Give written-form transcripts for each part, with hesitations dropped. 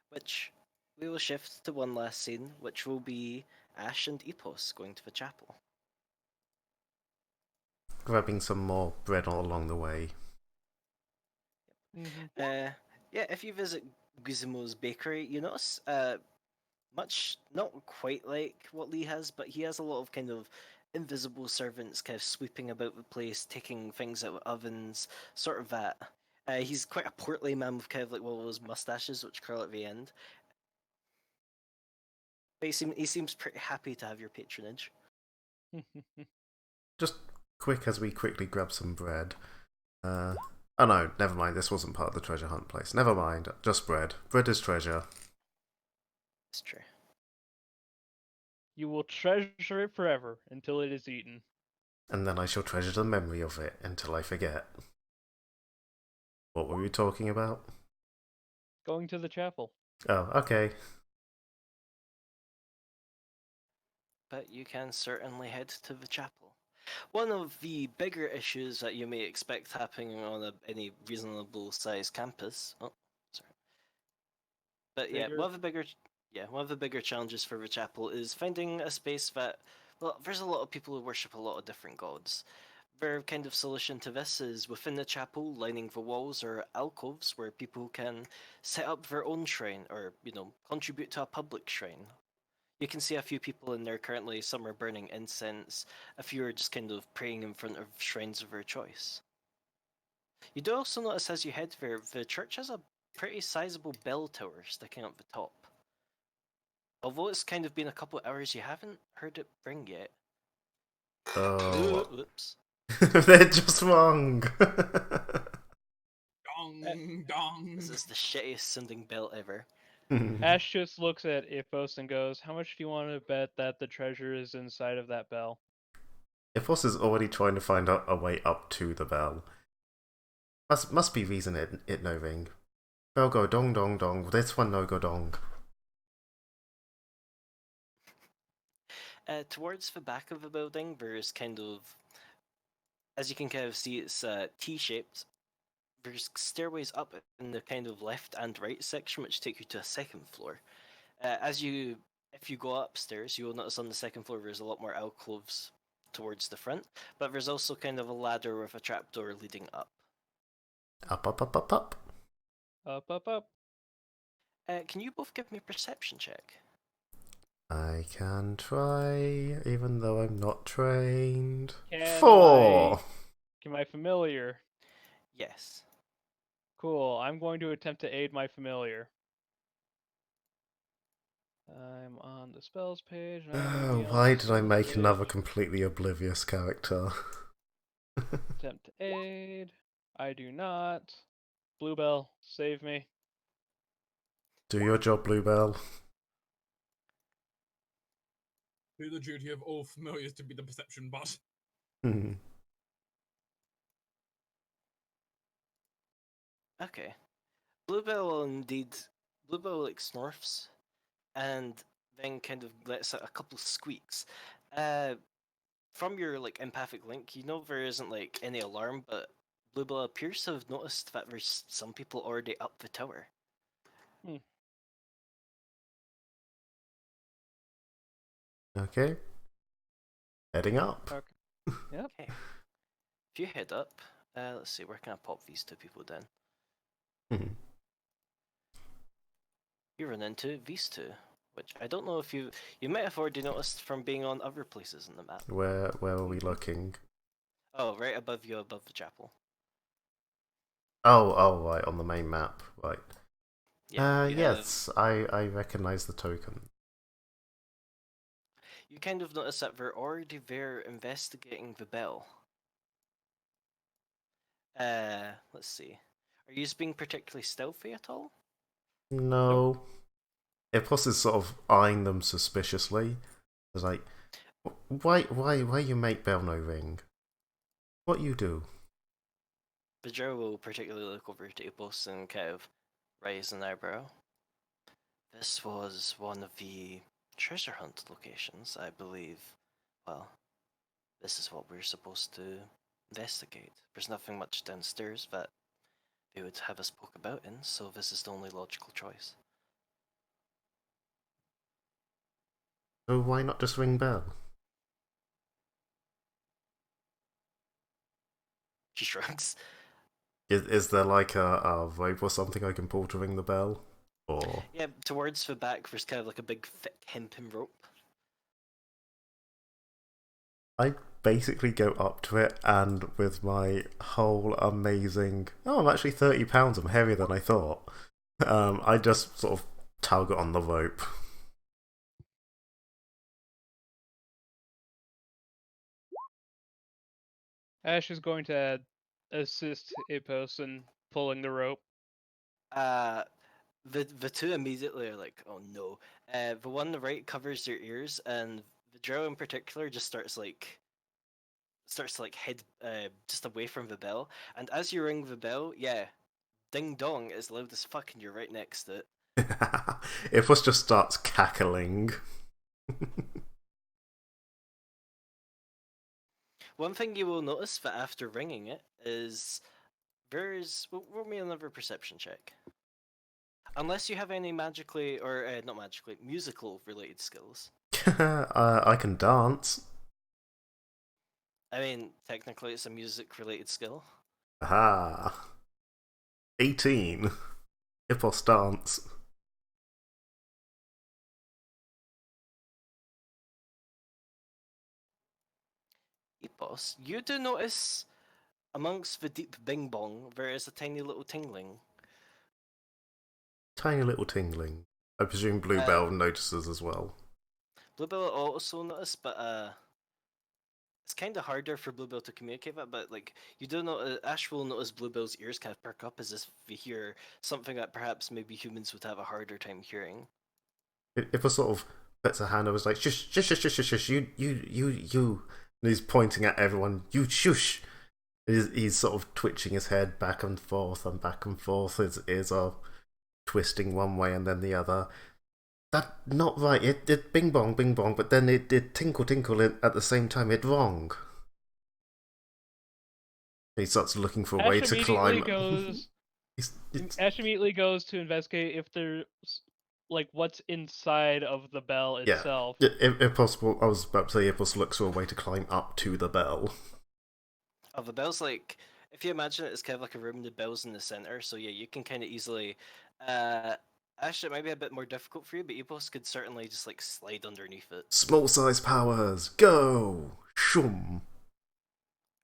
which we will shift to one last scene, which will be Ash and Epos going to the chapel. Grabbing some more bread along the way. Uh, yeah, if you visit Gizmo's bakery, you notice much not quite like what Lee has, but he has a lot of kind of invisible servants kind of sweeping about the place, taking things out of ovens, sort of that. He's quite a portly man with kind of like one of those mustaches which curl at the end. But he seems pretty happy to have your patronage. Just quick as we quickly grab some bread. Oh no, never mind. This wasn't part of the treasure hunt place. Never mind. Just bread. Bread is treasure. It's true. You will treasure it forever until it is eaten. And then I shall treasure the memory of it until I forget. What were we talking about? Going to the chapel. Oh, okay. But you can certainly head to the chapel. One of the bigger issues that you may expect happening on any reasonable sized campus. Oh, sorry. But yeah, Bigger. one of the bigger challenges for the chapel is finding a space that, well, there's a lot of people who worship a lot of different gods. Their kind of solution to this is within the chapel, lining the walls or alcoves where people can set up their own shrine or, contribute to a public shrine. You can see a few people in there currently. Some are burning incense, a few are just kind of praying in front of shrines of their choice. You do also notice as you head there, the church has a pretty sizable bell tower sticking up the top. Although it's kind of been a couple of hours, you haven't heard it ring yet. Oh. Whoops. They're just wrong. Dong, dong. This is the shittiest sounding bell ever. Ash just looks at Ipos and goes, "How much do you want to bet that the treasure is inside of that bell?" Ifos is already trying to find a way up to the bell. Must be reason it no ring. Bell go dong dong dong. This one no go dong. Towards the back of the building, there's kind of, as you can kind of see, it's T-shaped. There's stairways up in the kind of left and right section, which take you to a second floor. If you go upstairs, you will notice on the second floor there's a lot more alcoves towards the front, but there's also kind of a ladder with a trapdoor leading up. Up up up up up. Up, up, up. Can you both give me a perception check? I can try, even though I'm not trained. Can 4! Am I familiar? Yes. Cool. I'm going to attempt to aid my familiar. I'm on the spells page. Why did I make another completely oblivious character? Attempt to aid. I do not. Bluebell, save me. Do your job, Bluebell. Do the duty of all familiars to be the perception bot. Okay. Bluebell like snorfs, and then kind of lets out a couple squeaks. From your like empathic link, you know there isn't like any alarm, but Bluebell appears to have noticed that there's some people already up the tower. Okay. Heading up. Okay. Yep. Okay. If you head up, let's see, where can I pop these two people down? You run into these two, which I don't know if you might have already noticed from being on other places in the map. Where are we looking? Oh, right above you, above the chapel. Oh, right, on the main map, right. Yeah. Yes, I recognize the token. You kind of notice that they're already there investigating the bell. Let's see. Are you being particularly stealthy at all? No. Ipos is sort of eyeing them suspiciously. It's like, why you make bell no ring? What you do? Bajor will particularly look over to Epos and kind of raise an eyebrow. This was one of the treasure hunt locations, I believe. Well, this is what we're supposed to investigate. There's nothing much downstairs that they would have us poke about in, so this is the only logical choice. So why not just ring bell? She shrugs. Is there like a rope or something I can pull to ring the bell? Or Yeah, towards the back, there's kind of like a big thick hempen rope. I basically go up to it and with my whole amazing, oh, I'm actually 30 pounds, I'm heavier than I thought. I just sort of tug it on the rope. Ash is going to assist Ipos in pulling the rope. The two immediately are like, oh no. The one on the right covers their ears, and the drow in particular just starts to like head just away from the bell. And as you ring the bell, yeah, ding dong is loud as fuck, and you're right next to it. Ifus just starts cackling. One thing you will notice that after ringing it is roll me another perception check. Unless you have any magically or not magically musical related skills. I can dance. I mean, technically, it's a music related skill. Aha. 18. Ifos dance. Epos, you do notice amongst the deep bing bong there is a tiny little tingling. Tiny little tingling. I presume Bluebell notices as well. Bluebell also notice, but it's kind of harder for Bluebell to communicate that. But like, you do know, Ash will notice Bluebell's ears kind of perk up as if they hear something that perhaps maybe humans would have a harder time hearing. Ifus sort of puts a hand over, was like, shush, shush, shush, shush, shush, you. And he's pointing at everyone, you shush. He's sort of twitching his head back and forth and back and forth. His ears are twisting one way and then the other. That not right. It did bing bong, but then it did tinkle, tinkle at the same time. It wrong. He starts looking for a way to climb. Ash immediately goes to investigate if there's like what's inside of the bell itself. Yeah, if possible, I was about to say Ipos looks for a way to climb up to the bell. Oh, the bell's like, if you imagine it, it's kind of like a room. The bell's in the center, so yeah, you can kind of easily. Ash, it might be a bit more difficult for you, but Epos could certainly just like slide underneath it. Small size powers, go! Shum!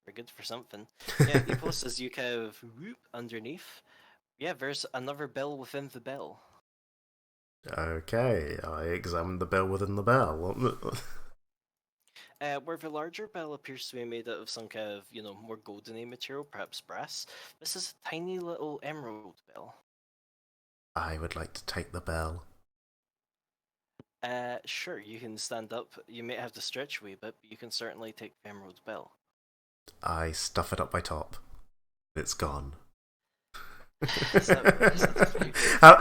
We're good for something. Yeah, Epos, as you kind of whoop underneath, yeah, there's another bell within the bell. Okay, I examined the bell within the bell. Where the larger bell appears to be made out of some kind of, more goldeny material, perhaps brass, this is a tiny little emerald bell. I would like to take the bell. Sure, you can stand up. You may have to stretch a wee bit, but you can certainly take the emerald bell. I stuff it up my top. It's gone. How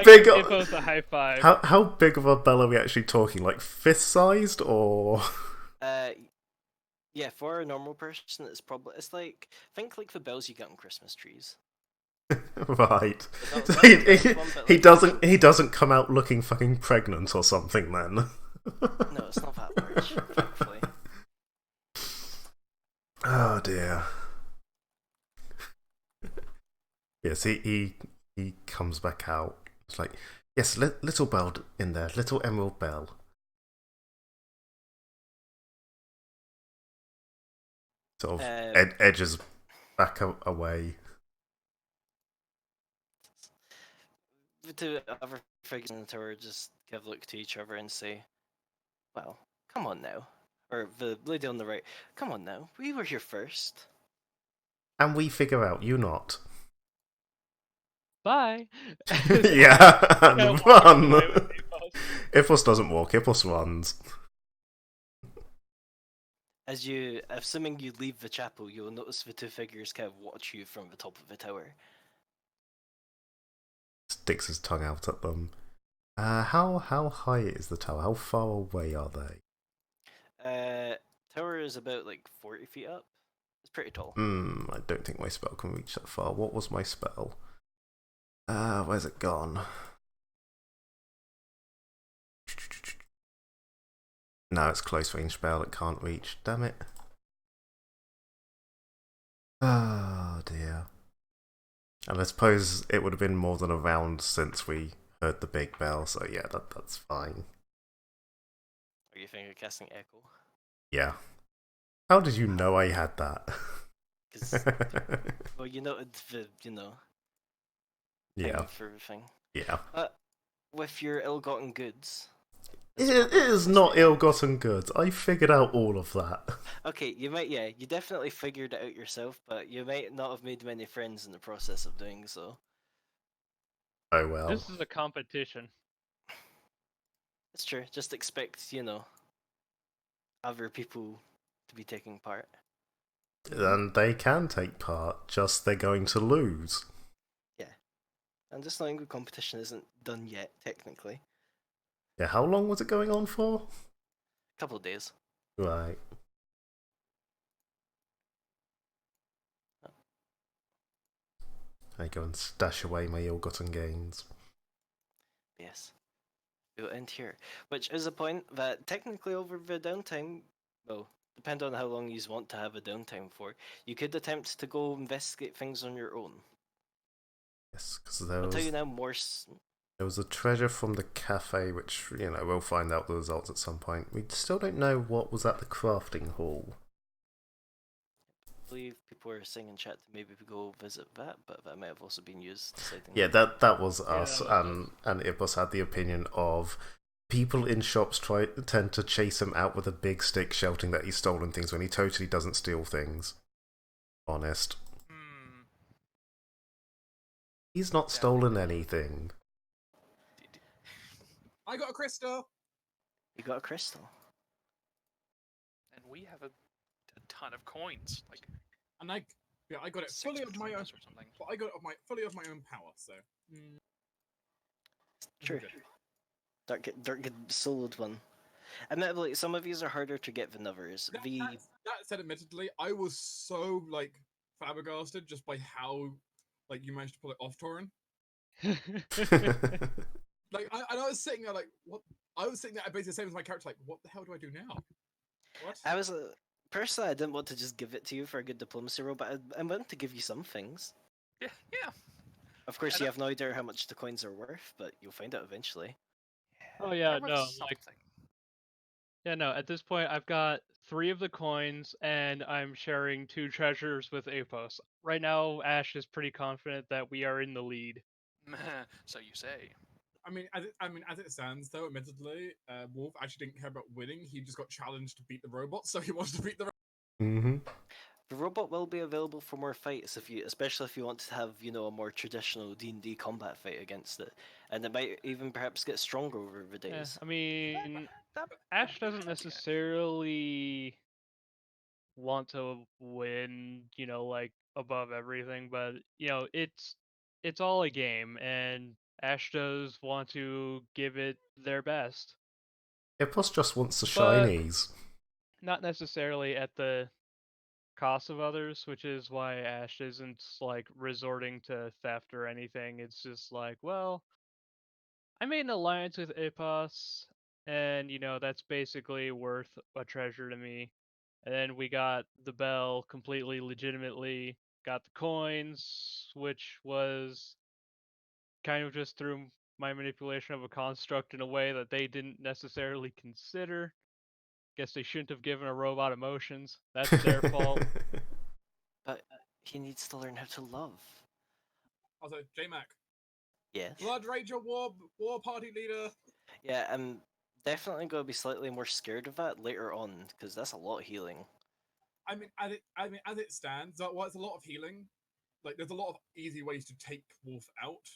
big? A high five. How big of a bell are we actually talking? Like fist-sized, or? Yeah, for a normal person, it's like think like the bells you get on Christmas trees. Right. He doesn't come out looking fucking pregnant or something then. No, it's not that large, thankfully. Oh dear. Yes, he comes back out. It's like, yes, little bell in there, little emerald bell. Sort of edges back away. The two other figures in the tower just give a look to each other and say, well, come on now. Or the lady on the right, come on now, we were here first. And we figure out, you not. Bye. Yeah, and run. Ipos doesn't walk, Ipos runs. As you, assuming you leave the chapel, you'll notice the two figures kind of watch you from the top of the tower. Sticks his tongue out at them. How high is the tower? How far away are they? Tower is about like 40 feet up. It's pretty tall. I don't think my spell can reach that far. What was my spell? Where's it gone? No, it's close range spell. It can't reach. Damn it. Oh dear. And I suppose it would have been more than a round since we heard the big bell, so yeah, that's fine. Are you thinking of casting Echo? Yeah. How did you know I had that? Because, well, you know, Yeah. timing for everything. Yeah. But with your ill-gotten goods, It is not ill-gotten goods. I figured out all of that. Okay, you definitely figured it out yourself, but you might not have made many friends in the process of doing so. Oh well. This is a competition. It's true. Just expect, other people to be taking part. And they can take part, just they're going to lose. Yeah. And just knowing the competition isn't done yet, technically. Yeah, how long was it going on for? A couple of days. Right. I go and stash away my ill-gotten gains. Yes. We'll end here. Which is a point that technically over the downtime, well, depending on how long you want to have a downtime for, you could attempt to go investigate things on your own. Yes, because I'll tell you now more. There was a treasure from the cafe, which, we'll find out the results at some point. We still don't know what was at the crafting hall. I believe people were saying in chat to maybe go visit that, but that might have also been used deciding. Yeah, that was us, that and Ibos had the opinion of people in shops tend to chase him out with a big stick, shouting that he's stolen things when he totally doesn't steal things. Honest. He's not stolen anything. I got a crystal. You got a crystal. And we have a ton of coins, like. And I got it fully of my own. Or something. But I got it fully of my own power. So. True. Dark soloed one. Admittedly, some of these are harder to get than others. That said, admittedly, I was so flabbergasted just by how you managed to pull it off, Torin. I was sitting there what? I was sitting there basically the same as my character, what the hell do I do now? What? I was personally, I didn't want to just give it to you for a good diplomacy roll, but I wanted to give you some things. Yeah. Of course, you have no idea how much the coins are worth, but you'll find out eventually. Oh yeah, no, yeah, no. At this point, I've got 3 of the coins, and I'm sharing 2 treasures with Apos. Right now, Ash is pretty confident that we are in the lead. So you say. I mean, as it stands, though, admittedly, Wolf actually didn't care about winning. He just got challenged to beat the robot, so he wants to beat the robot. Mm-hmm. The robot will be available for more fights especially if you want to have, a more traditional D&D combat fight against it, and it might even perhaps get stronger over the days. Yeah, I mean, Ash doesn't necessarily want to win, above everything, but it's all a game, and Ash does want to give it their best. Ibos just wants the But shinies. not necessarily at the cost of others, which is why Ash isn't resorting to theft or anything. It's just well, I made an alliance with Ipos, and that's basically worth a treasure to me. And then we got the bell completely legitimately, got the coins, which was kind of just through my manipulation of a construct in a way that they didn't necessarily consider. Guess they shouldn't have given a robot emotions. That's their fault. But he needs to learn how to love. Also, J-Mac. Yes. Blood Ranger war party leader. Yeah, I'm definitely going to be slightly more scared of that later on, because that's a lot of healing. I mean, as it stands, while it's a lot of healing, there's a lot of easy ways to take Wolf out.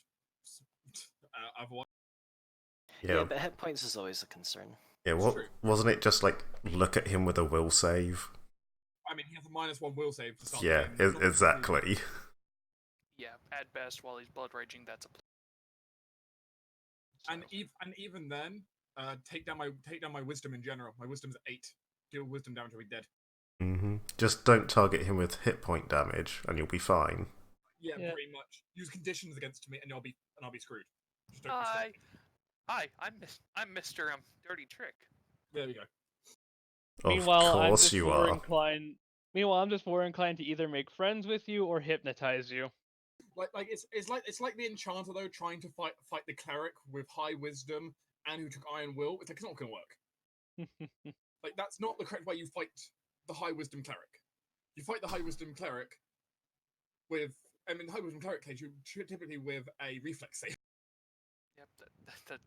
Otherwise. Yeah, but hit points is always a concern. Yeah, wasn't it just look at him with a will save? I mean, he has a -1 will save to start. Yeah, exactly. Yeah, at best, while he's blood raging, that's a. And even then, take down my wisdom in general. My wisdom's 8. Deal wisdom damage, I'll be dead. Mm-hmm. Just don't target him with hit point damage, and you'll be fine. Yeah, pretty much. Use conditions against me, and I'll be screwed. Hi, I'm Mr. Dirty Trick. There we go. Meanwhile, I'm course just you more are. inclined. Meanwhile, I'm just more inclined to either make friends with you or hypnotize you. Like it's like the enchanter though trying to fight the cleric with high wisdom and who took iron will. It's like it's not gonna work. Like that's not the correct way you fight the high wisdom cleric. You fight the high wisdom cleric with, I mean, the high wisdom cleric case you typically with a reflex save. Yep,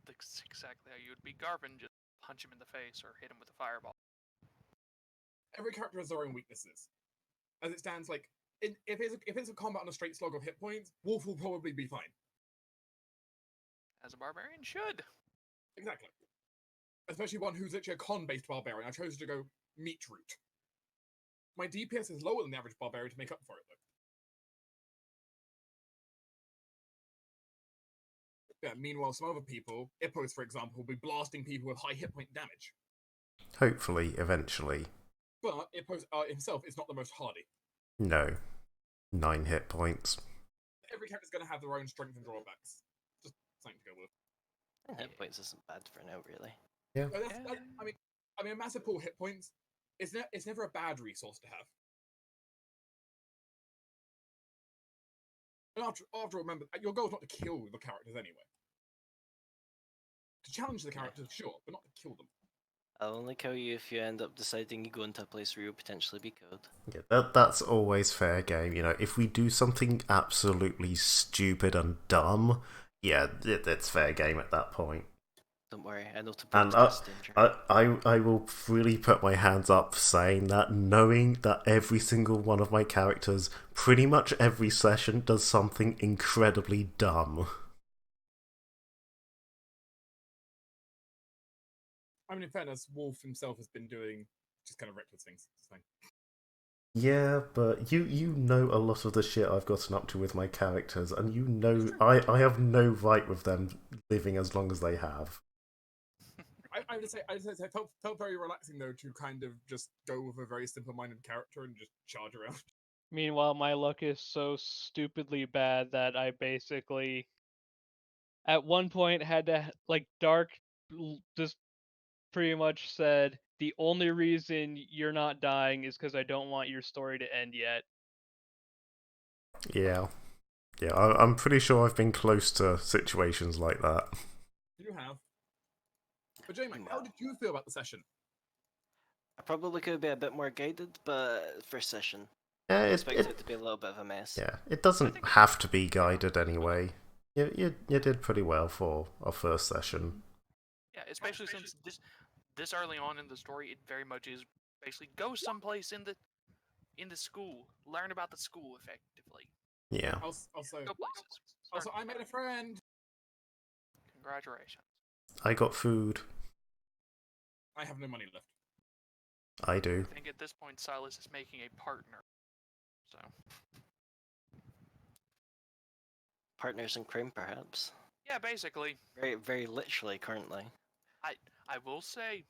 that's exactly how you would beat Garvin. Just punch him in the face or hit him with a fireball. Every character has their own weaknesses. As it stands, like if it's a combat on a straight slog of hit points, Wolf will probably be fine. As a barbarian should. Exactly. Especially one who's literally a con-based barbarian. I chose to go meat route. My DPS is lower than the average barbarian to make up for it, though. Yeah, meanwhile, some other people, Ippos for example, will be blasting people with high hit point damage. Hopefully, eventually. But Ippos himself is not the most hardy. No. 9 hit points. Every character's going to have their own strengths and drawbacks. Just something to go with. And hit points isn't bad for now, really. Yeah. But I mean, a massive pool of hit points. It's never a bad resource to have. And after all, remember, your goal is not to kill the characters anyway. To challenge the characters, sure, but not to kill them. I'll only kill you if you end up deciding you go into a place where you'll potentially be killed. Yeah, that's always fair game. You know, if we do something absolutely stupid and dumb, yeah, it's fair game at that point. Don't worry, I know to And protest danger. I will really put my hands up saying that, knowing that every single one of my characters, pretty much every session, does something incredibly dumb. I mean, in fairness, Wolf himself has been doing just kind of reckless things. It's fine. Yeah, but you know a lot of the shit I've gotten up to with my characters, and you know I have no right with them living as long as they have. I would say it felt very relaxing though to kind of just go with a very simple-minded character and just charge around. Meanwhile, my luck is so stupidly bad that I basically, at one point, had to, like, Dark just pretty much said, the only reason you're not dying is because I don't want your story to end yet. Yeah. Yeah, I'm pretty sure I've been close to situations like that. You have. But J-Man, how did you feel about the session? I probably could be a bit more guided, but first session. Yeah, I expect it to be a little bit of a mess. Yeah, it doesn't have to be guided anyway. You did pretty well for our first session. Yeah, especially since this early on in the story, it very much is basically go someplace in the school, learn about the school effectively. Yeah. Also, Go places. also, I made a friend. Congratulations. I got food. I have no money left. I do. I think at this point Silas is making a partner. So Partners in crime, perhaps. yeah, basically. Very, very literally, currently. I will say,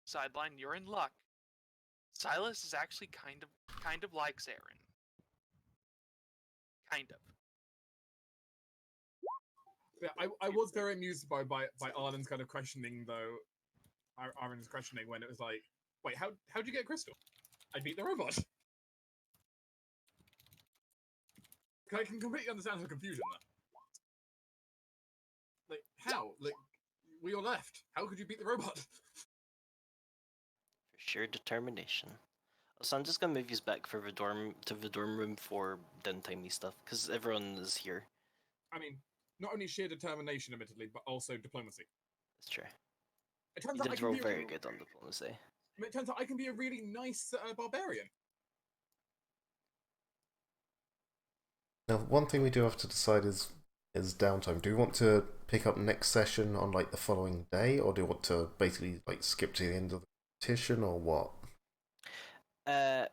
sideline, you're in luck. Silas is actually kind of likes Aaron. Kind of. Yeah, I was very amused by Arlen's kind of questioning though. Arlen's questioning when it was like, wait, how'd you get Crystal? I beat the robot. I can completely understand her confusion there. Like, how? Like, we all left. How could you beat the robot? For sheer determination. So I'm just gonna move you back for the dorm room for downtime stuff, because everyone is here. I mean, not only sheer determination, admittedly, but also diplomacy. That's true. It turns You out I did can roll be very good on diplomacy. It turns out I can be a really nice barbarian. Now, one thing we do have to decide is downtime. Do we want to pick up next session on like the following day, or do we want to basically like skip to the end of the competition, or what? Yeah,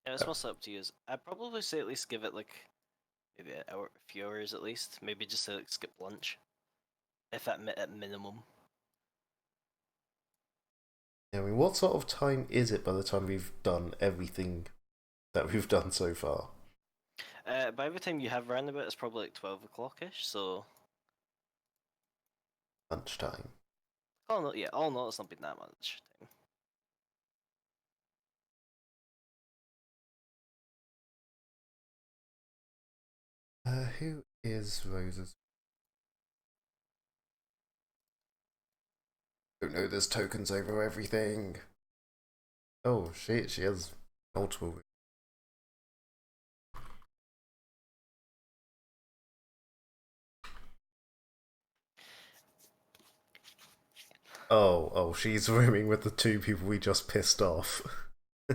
it's mostly up to you. I'd probably say at least give it like maybe an hour, a few hours at least. Maybe just to like, skip lunch, if at minimum. I mean, what sort of time is it by the time we've done everything that we've done so far? By the time you have round about, it's probably like 12 o'clock-ish, so... Lunchtime. Oh no, yeah, all in all, it's not been that much time. who is Rose's? Don't know. There's tokens over everything. Oh, she has multiple. Oh, she's rooming with the two people we just pissed off. I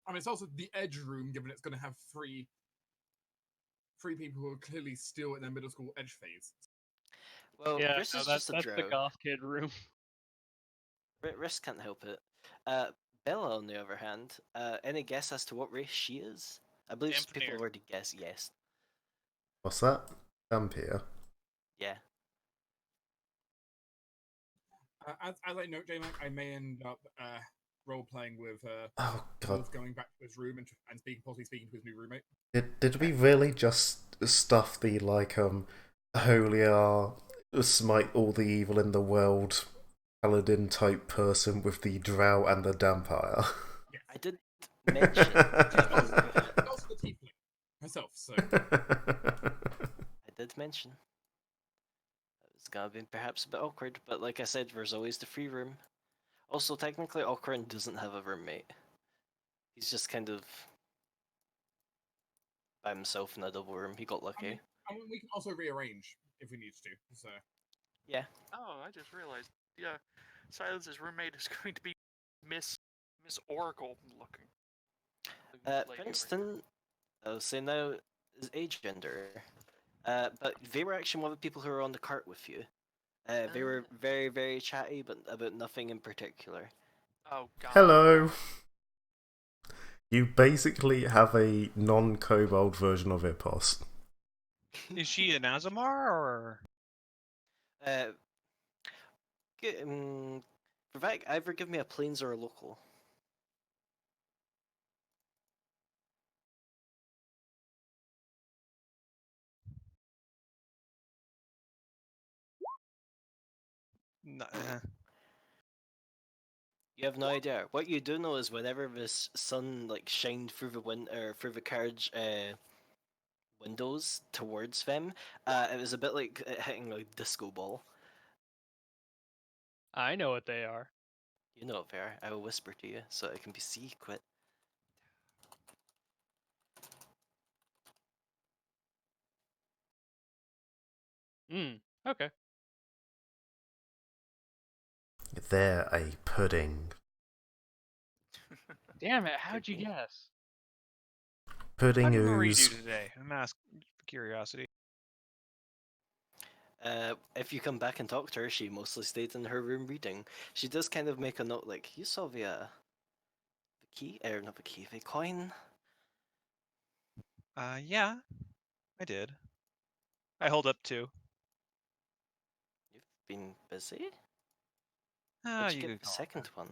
mean, it's also the edge room, given it's going to have three people who are clearly still in their middle school edge phase. Well, Yeah, Riss no, is just a that's the drow. goth kid room. Riss can't help it. Bella, on the other hand, any guess as to what race she is? I believe people Dampener. already guessed yes. What's that? Vampire. Yeah. As I note, J-Mac, I may end up role-playing with Oh god. Wolf going back to his room and possibly speaking to his new roommate. Did we really just stuff the holier smite all the evil in the world paladin type person with the drow and the dampire? Yes. I did mention. And also the tiefling herself, so... I did mention. It's gonna be perhaps a bit awkward, but like I said, there's always the free room. Also, technically, Ocarin doesn't have a roommate. He's just kind of by himself in a double room. He got lucky. I mean, we can also rearrange if we need to, so... Yeah. Oh, I just realized. Yeah, Silence's roommate is going to be Miss Oracle looking. The lady over here. Princeton, I'll say now, is agender. But they were actually one of the people who were on the cart with you. They were very, very chatty, but about nothing in particular. Oh god. Hello. You basically have a non-kobold version of Ipos. Is she an Azamar or? Vivek, either give me a plains or a local. No, You have no idea. What you do know is whenever this sun like shined through through the carriage windows towards them, it was a bit like hitting a disco ball. I know what they are. You know it there. I will whisper to you so it can be secret. Okay. They're a pudding. Damn it, how'd you guess? Pudding how did Marie do ooze. today? I'm asking for curiosity. If you come back and talk to her, she mostly stayed in her room reading. She does kind of make a note like, you saw the key? Or not the key, the coin? Yeah, I did. I hold up two. You've been busy? Ah, What'd you you get could the call it second that. one?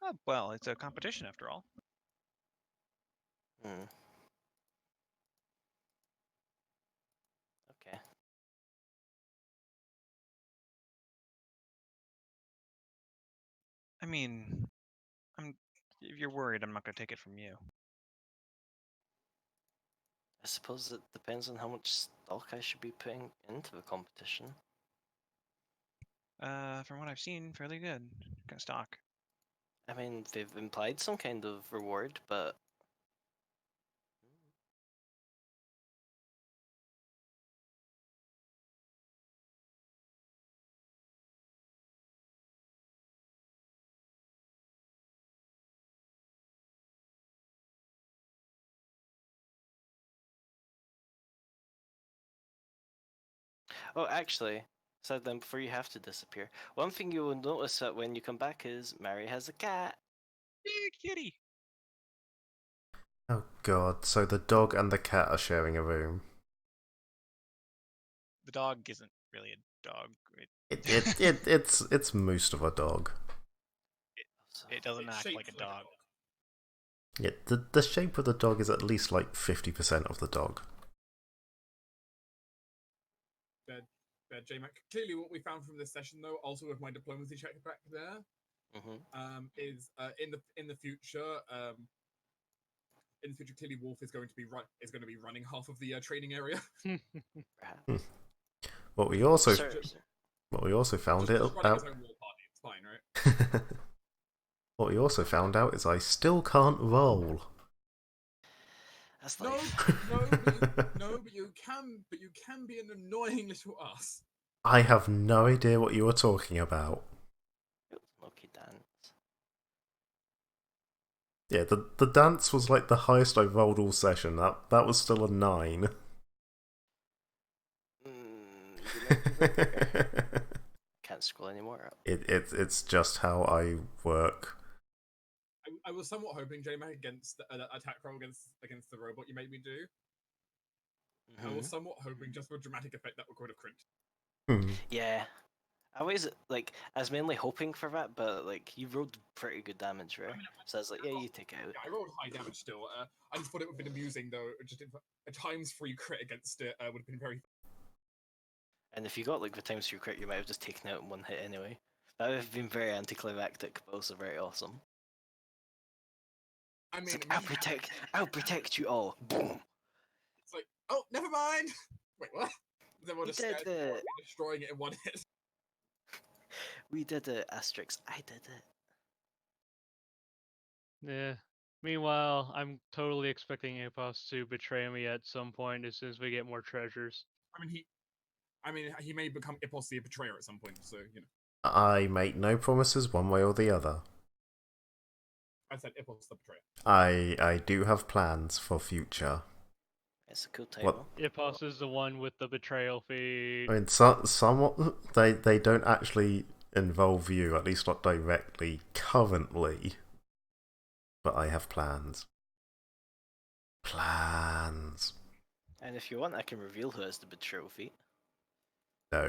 Oh, well, it's a competition after all. Hmm. Okay. I mean, if you're worried, I'm not gonna take it from you. I suppose it depends on how much stock I should be putting into the competition. From what I've seen, fairly good. Kind of stock. I mean, they've implied some kind of reward, but oh, actually, said then before you have to disappear. One thing you will notice that when you come back is Mary has a cat. Big kitty. Oh god, so the dog and the cat are sharing a room. The dog isn't really a dog. It's most of a dog. So, It doesn't It's act shaped like a dog. Yeah, the shape of the dog is at least like 50% of the dog. J-Mac. Clearly, what we found from this session, though, also with my diplomacy check back there, mhm. is in the future, in the future, clearly Wolf is going to be running half of the training area. Perhaps. What we also Sir, found Just running out his own war party. It's fine, right? what we also found out is I still can't roll. that's No, life. but you can be an annoying little ass. I have no idea what you are talking about. Lucky dance. Yeah, the dance was like the highest I rolled all session. That was still a 9. Can't scroll anymore up. It's just how I work. I was somewhat hoping, J-Mac, against the attack roll against the robot you made me do. I was somewhat hoping, just for a dramatic effect, that would have crit. Yeah. I was mainly hoping for that, but like you rolled pretty good damage, right? So I was like, yeah, you take it out. Yeah, I rolled high damage still. I just thought it would have been amusing though. Just a times 3 crit against it would have been very. And if you got like the times 3 crit, you might have just taken out in one hit anyway. That would have been very anticlimactic, but also very awesome. I It's mean, like, I'll protect you all. Boom. It's like, oh, never mind. Wait, what? Then we'll We just did stand there it. destroying it in one hit. We did it, Asterix. I did it. Yeah. Meanwhile, I'm totally expecting Apos to betray me at some point as soon as we get more treasures. I mean, he may become Ipos the Betrayer at some point, so you know. I make no promises one way or the other. I said Ipos the Betrayer. I do have plans for future. It's a cool title. Ipos is the one with the betrayal feat. I mean, somewhat they don't actually involve you, at least not directly currently. But I have plans. Plans. And if you want, I can reveal who has the betrayal feat. No.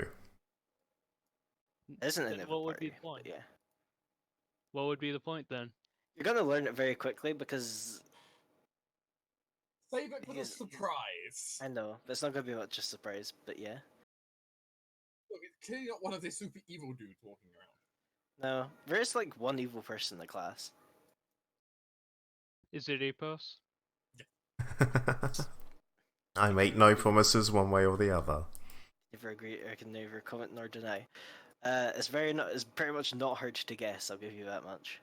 It isn't in Then every what would party, be the point? but yeah. What would be the point then? You're gonna learn it very quickly because Save it for the He's- surprise. I know, but it's not gonna be much of a surprise, but yeah. Look, it's clearly not one of these super evil dudes walking around. No, there is like one evil person in the class. Is it Apos? I make no promises one way or the other. Never agree. I can neither comment nor deny. It's pretty much not hard to guess. I'll give you that much.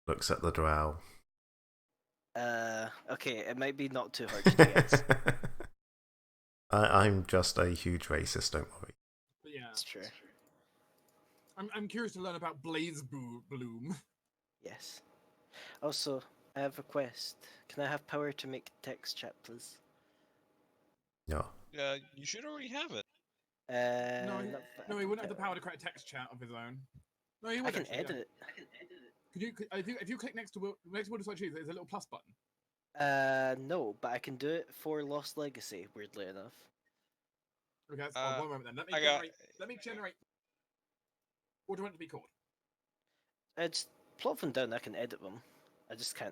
Looks at the drow. Okay, it might be not too hard to guess. I'm just a huge racist, don't worry. But yeah, It's true. I'm curious to learn about Blaze Bloom. Yes. Also, I have a request. Can I have power to make text chat, please? No. You should already have it. No, not that no, I he can wouldn't have the do. power to create a text chat of his own. No, he would I can actually, edit yeah. it. If you click next to Widdershin, there's a little plus button. No, but I can do it for Lost Legacy. Weirdly enough. Okay, that's fine. One moment then. Let me generate. What do you want it to be called? It's plot them down. I can edit them. I just can't